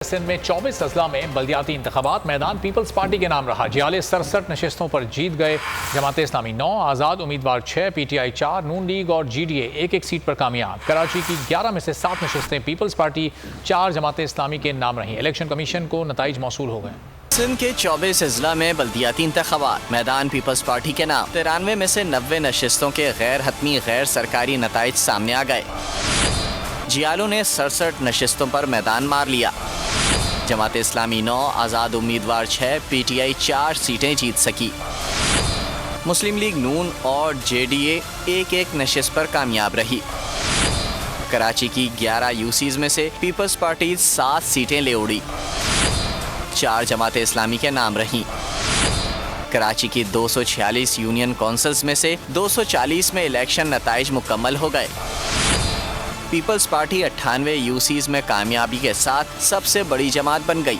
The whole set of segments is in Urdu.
سندھ میں 24 اضلاع میں بلدیاتی انتخابات میدان پیپلز پارٹی کے نام رہا۔ جیالے 67 نشستوں پر جیت گئے۔ جماعت اسلامی 9، آزاد امیدوار 6، P T I 4، known league اور جی ڈی اے ایک سیٹ پر کامیاب۔ کراچی کی 11 میں سے 7 نشستیں پیپلز پارٹی، 4 جماعت اسلامی کے نام رہیں۔ الیکشن کمیشن کو نتائج موصول ہو گئے۔ سندھ کے 24 اضلاع میں بلدیاتی انتخابات میدان پیپلز پارٹی کے نام۔ 93 میں سے 90 نشستوں کے غیر حتمی غیر سرکاری نتائج سامنے آ گئے۔ جیالوں نے 67 نشستوں پر میدان مار لیا۔ جماعت اسلامی 9، آزاد امیدوار 6، پی ٹی آئی 4 سیٹیں جیت سکی۔ مسلم لیگ نون اور جے ڈی اے ایک نشست پر کامیاب رہی۔ کراچی کی 11 یوسیز میں سے پیپلز پارٹی 7 سیٹیں لے اڑی، 4 جماعت اسلامی کے نام رہیں۔ کراچی کی 246 یونین کونسلز میں سے 240 میں الیکشن نتائج مکمل ہو گئے۔ پیپلز پارٹی 98 یوسیز میں کامیابی کے ساتھ سب سے بڑی جماعت بن گئی۔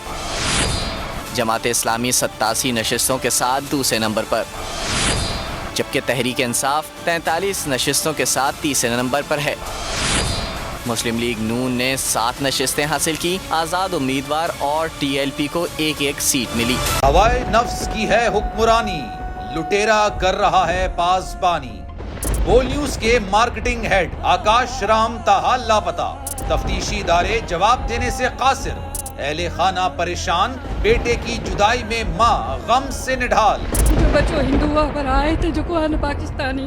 جماعت اسلامی 87 نشستوں کے ساتھ دوسرے نمبر پر، جبکہ تحریک انصاف 43 نشستوں کے ساتھ تیسرے نمبر پر ہے۔ مسلم لیگ نون نے 7 نشستیں حاصل کی۔ آزاد امیدوار اور ٹی ایل پی کو ایک سیٹ ملی۔ ہوائے نفس کی ہے حکمرانی، لٹیرا کر رہا ہے پاسبانی۔ بول نیوز کے مارکیٹنگ ہیڈ آکاش رام تاحال لاپتہ، تفتیشی ادارے جواب دینے سے قاصر۔ اہل خانہ پریشان، بیٹے کی جدائی میں ماں غم سے نڈھال۔ جو بچو ہندو پر آئے تھے جو کو پاکستانی،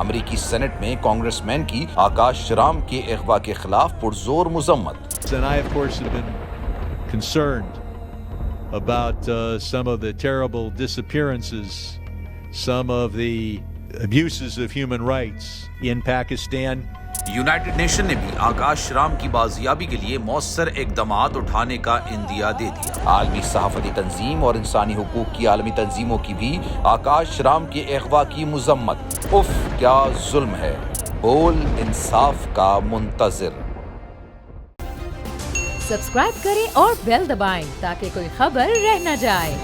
امریکی سینٹ میں کانگریس مین کی آکاش رام کے اغوا کے خلاف پرزور مذمت۔ And I, of course, have been concerned about some of the terrible disappearances, some of the abuses of human rights in Pakistan. United nation نے بھی آکاش رام کی بازیابی کے لیے مؤثر اقدامات اٹھانے کا عندیہ دے دیا۔ عالمی صحافتی تنظیم اور انسانی حقوق کی عالمی تنظیموں کی بھی آکاش رام کے اغوا کی مذمت۔ اف کیا ظلم ہے، بول انصاف کا منتظر۔ سبسکرائب کریں اور بیل دبائیں تاکہ کوئی خبر رہ نہ جائے۔